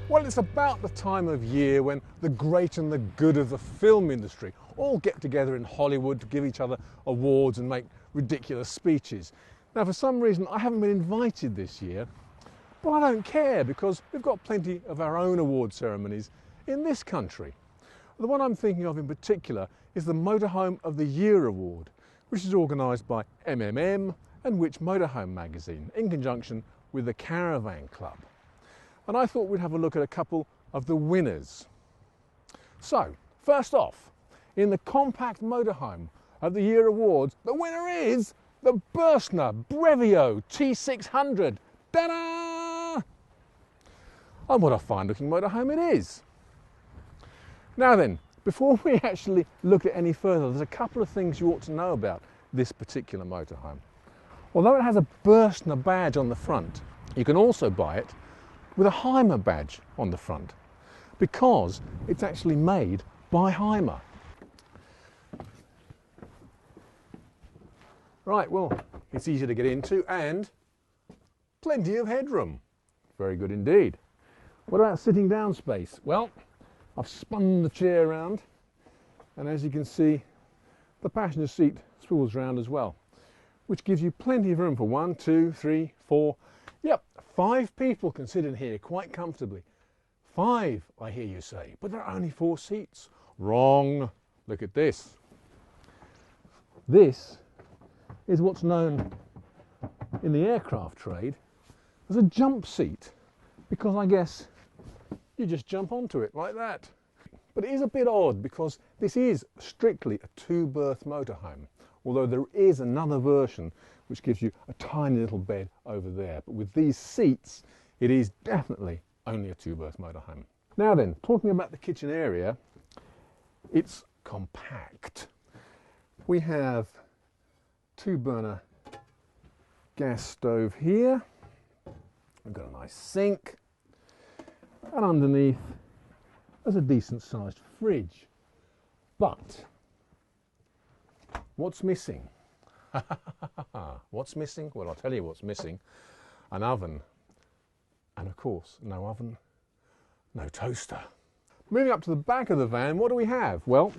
Well, it's about the time of year when the great and the good of the film industry all get together in Hollywood to give each other awards and make ridiculous speeches. Now, for some reason, I haven't been invited this year, but I don't care because we've got plenty of our own award ceremonies in this country. The one I'm thinking of in particular is the Motorhome of the Year Award, which is organised by MMM and Which Motorhome magazine in conjunction with the Caravan Club. And I thought we'd have a look at a couple of the winners. So, first off, in the Compact Motorhome of the Year Awards, the winner is the Burstner Brevio T600. Ta-da! And what a fine looking motorhome it is. Now then, before we actually look at any further, there's a couple of things you ought to know about this particular motorhome. Although it has a Burstner badge on the front, you can also buy it with a Hymer badge on the front because it's actually made by Hymer. Right, well, it's easy to get into and plenty of headroom. Very good indeed. What about sitting down space? Well, I've spun the chair around and as you can see, the passenger seat swivels round as well, which gives you plenty of room for 1, 2, 3, 4, yep, 5 people can sit in here quite comfortably. 5, I hear you say, but there are only 4 seats. Wrong. Look at this. This is what's known in the aircraft trade as a jump seat, because I guess you just jump onto it like that. But it is a bit odd because this is strictly a 2-berth motorhome, although there is another version which gives you a tiny little bed over there. But with these seats, it is definitely only a 2-berth motorhome. Now then, talking about the kitchen area, it's compact. We have 2-burner gas stove here. We've got a nice sink. And underneath, there's a decent sized fridge. But what's missing? What's missing? Well, I'll tell you what's missing. An oven. And of course, no oven, no toaster. Moving up to the back of the van, what do we have? Well,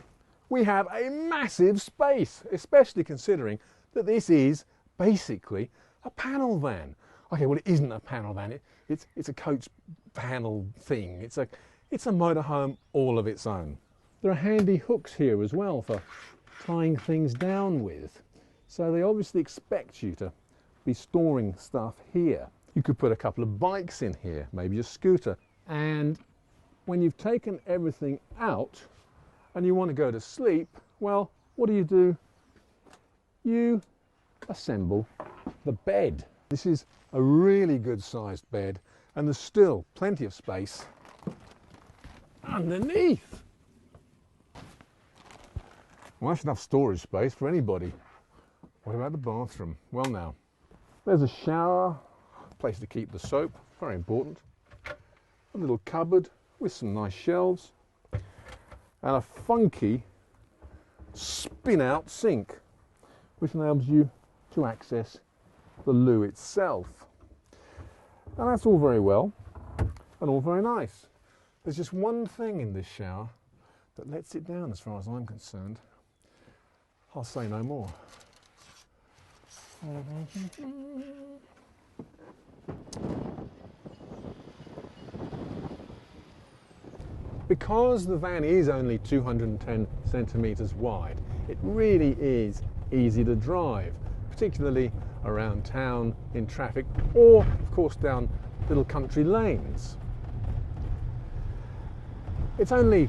we have a massive space, especially considering that this is basically a panel van. Okay, well, it isn't a panel van. It's a coach panel thing. It's a motorhome all of its own. There are handy hooks here as well for tying things down with. So they obviously expect you to be storing stuff here. You could put a couple of bikes in here, maybe a scooter. And when you've taken everything out and you want to go to sleep, well, what do? You assemble the bed. This is a really good sized bed and there's still plenty of space underneath. Well, that's enough storage space for anybody. What about the bathroom? Well now, there's a shower, a place to keep the soap, very important. A little cupboard with some nice shelves and a funky spin-out sink which enables you to access the loo itself. And that's all very well and all very nice. There's just one thing in this shower that lets it down as far as I'm concerned. I'll say no more. Because the van is only 210 centimetres wide, it really is easy to drive, particularly around town in traffic or of course down little country lanes. It's only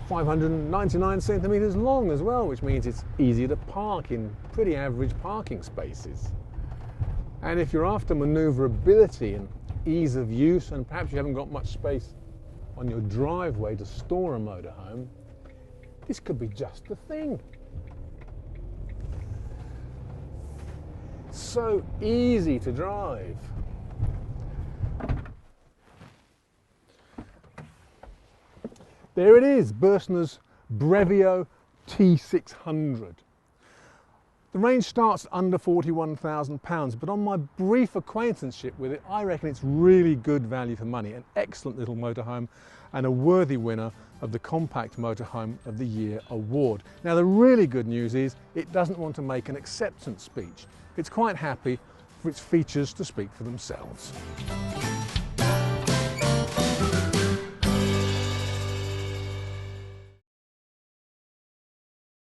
599 centimetres long as well, which means it's easy to park in pretty average parking spaces. And if you're after manoeuvrability and ease of use and perhaps you haven't got much space on your driveway to store a motorhome, this could be just the thing. So easy to drive. There it is, Burstner's Brevio T600. The range starts at under £41,000, but on my brief acquaintanceship with it, I reckon it's really good value for money, an excellent little motorhome and a worthy winner of the Compact Motorhome of the Year award. Now the really good news is it doesn't want to make an acceptance speech. It's quite happy for its features to speak for themselves.